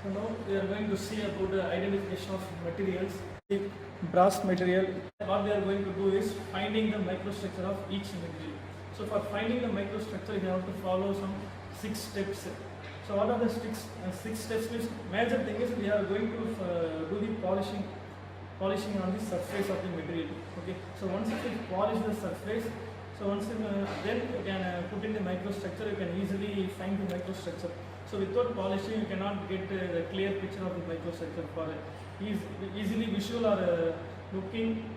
So now we are going to see about the identification of materials. The brass material. What we are going to do is finding the microstructure of each material. So for finding the microstructure, you have to follow some 6 steps. So what are the six steps? Means major thing is we are going to do the polishing on the surface of the material. Okay. So once you polish the surface, so once then you can put in the microstructure. You can easily find the microstructure. So without polishing, you cannot get a clear picture of the microstructure. For easily visual or looking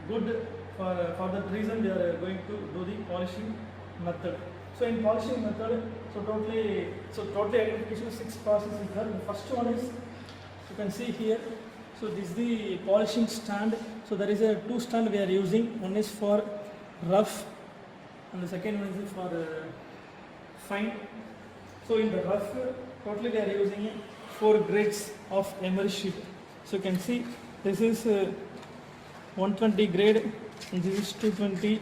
good, for that reason we are going to do the polishing method. So in polishing method, totally identification of 6 processes is there. The first one is, you can see here. So this is the polishing stand. So there is a 2 stand we are using. One is for rough, and the second one is for fine. So in the rough, totally we are using 4 grades of emery sheet. So you can see this is 120 grade, and this is 220,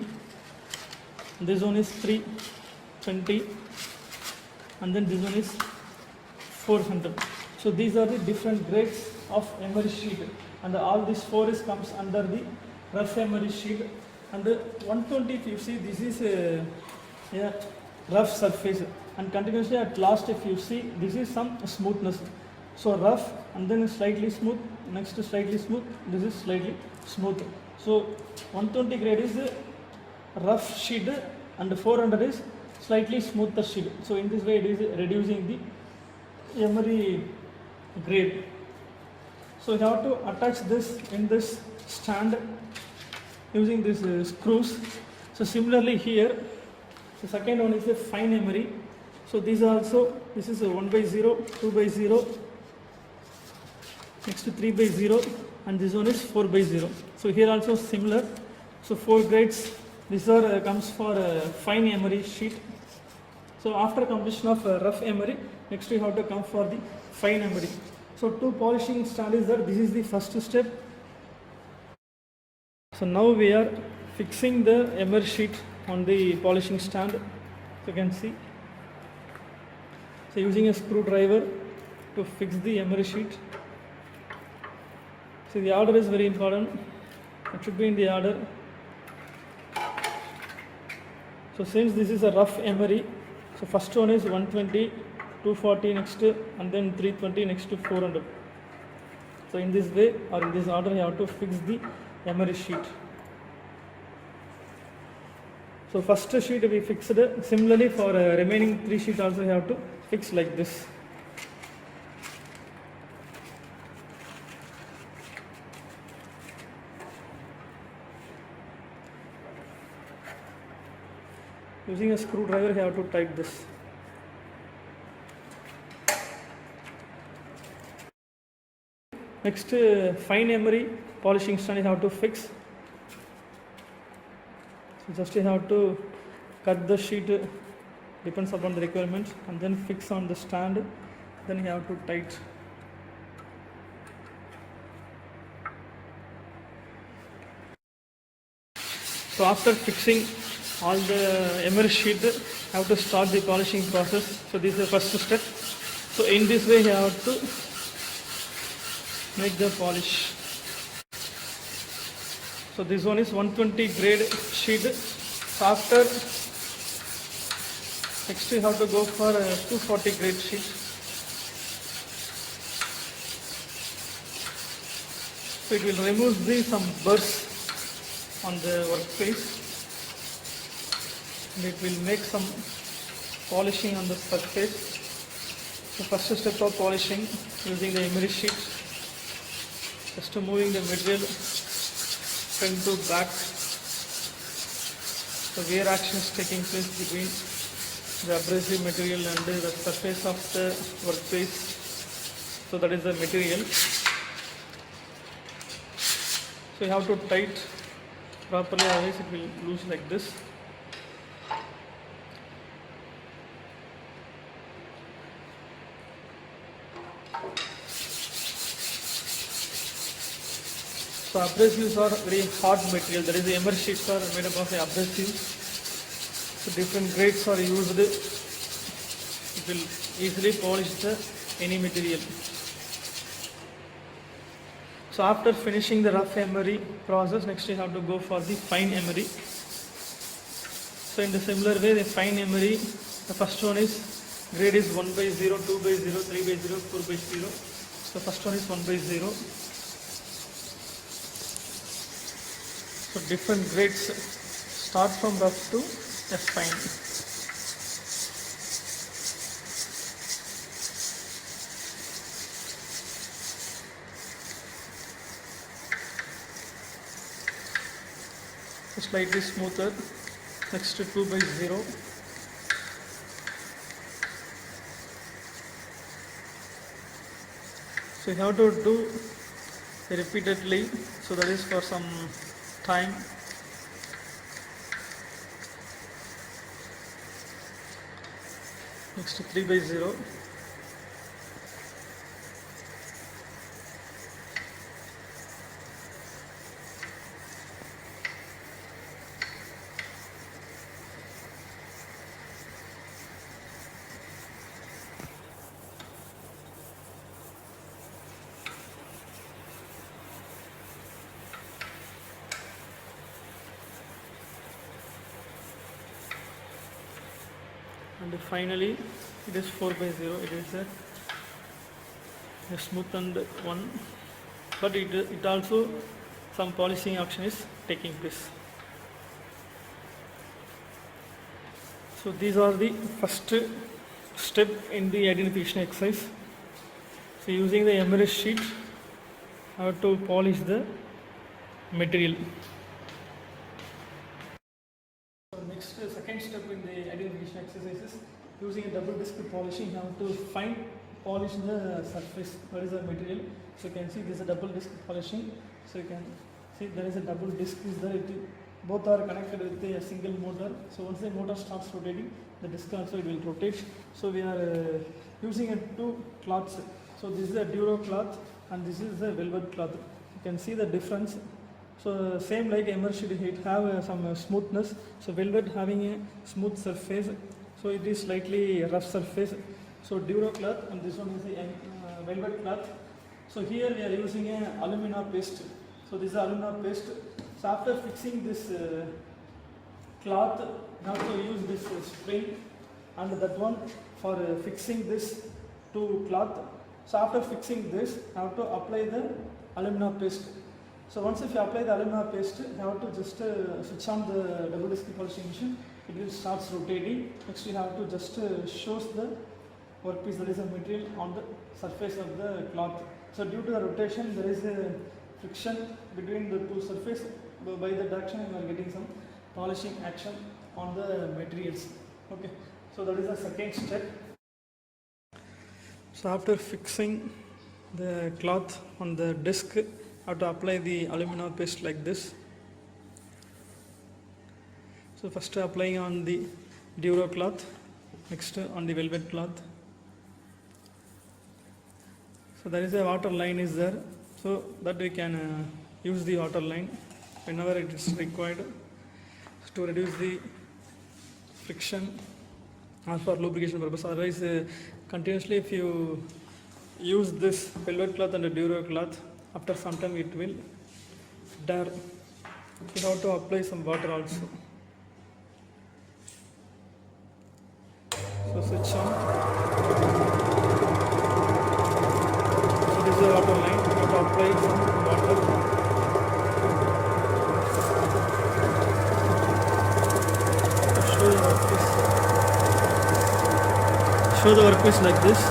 this one is 320, and then this one is 400. So these are the different grades of emery sheet, and all these 4 comes under the rough emery sheet. And the 120, if you see, this is a rough surface, and continuously at last, if you see, this is some smoothness. So rough, and then slightly smooth, next slightly smooth, this is slightly smooth. So 120 grade is rough sheet, and 400 is slightly smoother sheet. So in this way it is reducing the emery grade. So you have to attach this in this stand using these screws. So similarly here, the second one is a fine emery. So these also, this is a 1/0, 2/0, next to 3/0, and this one is 4/0. So here also similar. So 4 grades. These are comes for fine emery sheet. So after completion of rough emery, next we have to come for the fine emery. So 2 polishing stand is there. This is the first step. So now we are fixing the emery sheet on the polishing stand. So you can see. So using a screwdriver to fix the emery sheet. So the order is very important. It should be in the order. So since this is a rough emery, so first one is 120, 240 next, and then 320 next to 400. So in this way or in this order, you have to fix the emery sheet. So first sheet we fixed. Similarly for remaining 3 sheets also you have to fix like this. Using a screwdriver you have to tighten this. Next fine emery polishing stand you have to fix. So just you have to cut the sheet, depends upon the requirements, and then fix on the stand. Then you have to tighten. So after fixing all the emery sheet, you have to start the polishing process. So this is the first step. So in this way you have to make the polish. So this one is 120 grade sheet. So after, next you have to go for a 240 grade sheet. So it will remove some burrs on the workpiece, and it will make some polishing on the surface. The first step of polishing using the emery sheet, just moving the material front to back. So wear action is taking place between the abrasive material and the surface of the workpiece. So that is the material. So you have to tighten properly, otherwise it will loose like this. So abrasives are very hard material. That is, the emery sheets are made up of abrasives. So different grades are used. It will easily polish the any material. So after finishing the rough emery process, next you have to go for the fine emery. So in the similar way, the fine emery, the first one is grade is 1 by 0, 2 by 0, 3 by 0, 4 by 0. So first one is 1 by 0. So different grades start from rough to F fine. So slightly smoother. Next to 2 by 0. So you have to do repeatedly, so that is for some time. Next to 3 by 0. And finally it is 4 by 0. It is a smoothened one, but it also some polishing action is taking place. So these are the first step in the identification exercise. So using the emery sheet, how to polish the material. Next, second step in the identification exercise is using a double disc polishing. You have to polish the surface. What is the material? So you can see this is a double disc polishing. So you can see there is a double disc is there. Both are connected with a single motor. So once the motor starts rotating, the disc also it will rotate. So we are using two cloths. So this is a Duro cloth and this is a velvet cloth. You can see the difference. So same like emery sheet, it have some smoothness. So velvet having a smooth surface, so it is slightly rough surface. So Duro cloth and this one is the velvet cloth. So here we are using a alumina paste. So this is alumina paste. So after fixing this cloth, you have to use this spring and that one for fixing this to cloth. So after fixing this, you have to apply the alumina paste. So once if you apply the alumina paste, you have to just switch on the double disc polishing machine. It will start rotating. Next you have to just shows the workpiece, that is a material on the surface of the cloth. So due to the rotation, there is a friction between the two surfaces. By that action, you are getting some polishing action on the materials. Okay. So that is the second step. So after fixing the cloth on the disc, how to apply the alumina paste like this. So first applying on the Duro cloth, next on the velvet cloth. So there is a water line is there, so that we can use the water line whenever it is required to reduce the friction or for lubrication purpose. Otherwise continuously if you use this velvet cloth and the Duro cloth, after some time it will dare. You have to apply some water also. So switch on. So this is the water line. You have to apply some water. Show the workpiece. Show the workpiece like this.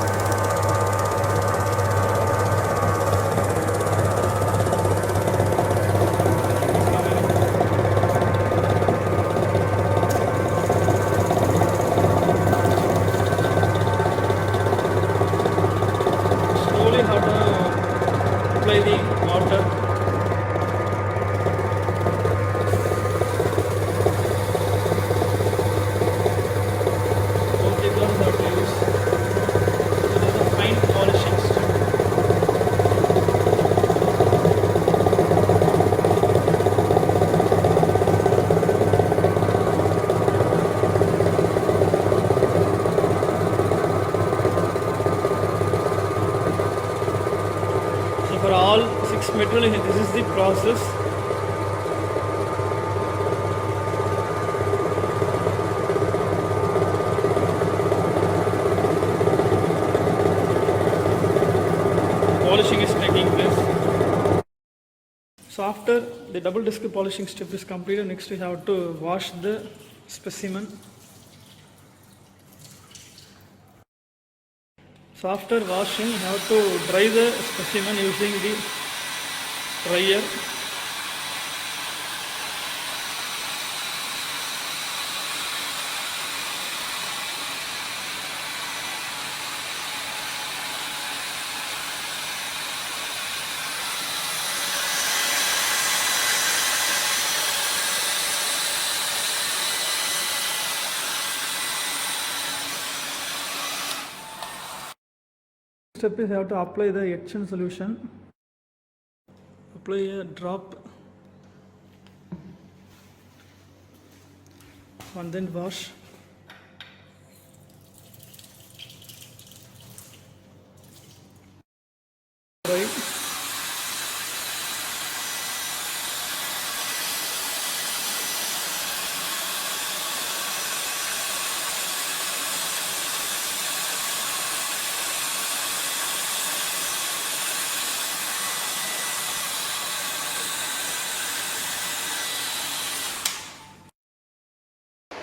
this material, this is the process. Polishing is taking place. So after the double disc polishing step is completed, next we have to wash the specimen. So after washing, you have to dry the specimen using the dryer. Step is you have to apply the etchant solution. Apply a drop and then wash. Dry.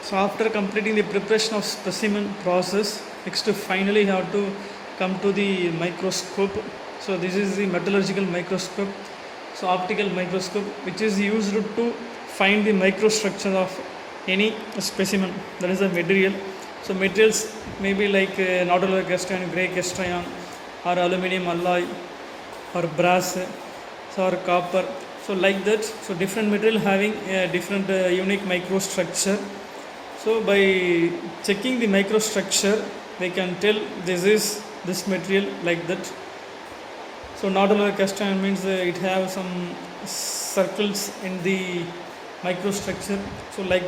So after completing the preparation of specimen process, next finally you have to come to the microscope. So this is the metallurgical microscope, so optical microscope, which is used to find the microstructure of any specimen, that is a material. So materials may be like nodular cast iron, grey cast iron, or aluminium alloy, or brass, or copper. So like that, so different material having a different unique microstructure. So by checking the microstructure, we can tell this is this material like that. So nodular cast iron means it have some circles in the microstructure. So like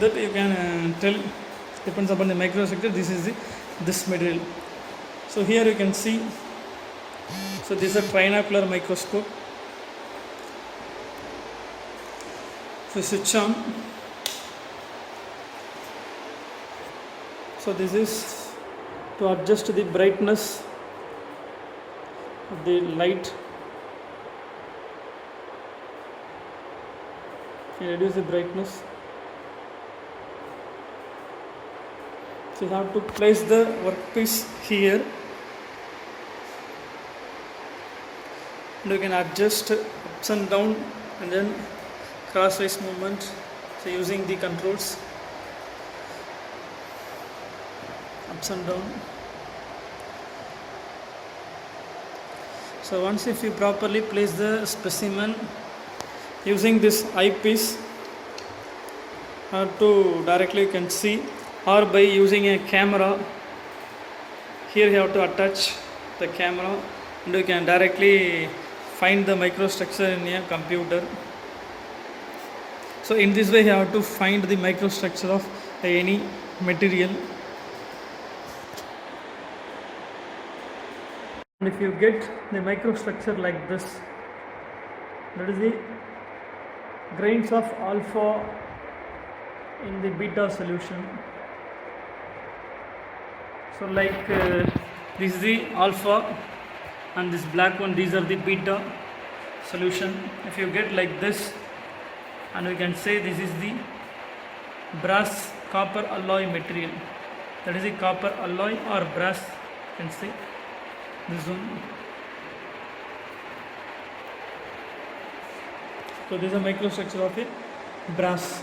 that you can tell, depends upon the microstructure, this is this material. So here you can see, so this is a trinocular microscope. So switch on. So this is to adjust the brightness of the light. Reduce the brightness. So you have to place the workpiece here, and you can adjust ups and down and then crosswise movement, so using the controls ups and down. So once if you properly place the specimen using this eyepiece, or to directly you can see, or by using a camera, here you have to attach the camera and you can directly find the microstructure in a computer. So in this way you have to find the microstructure of any material. And if you get the microstructure like this, that is the grains of alpha in the beta solution. So like this is the alpha and this black one, these are the beta solution. If you get like this, and we can say this is the brass copper alloy material, that is the copper alloy or brass, you can say this one. So this is a microstructure of a brass.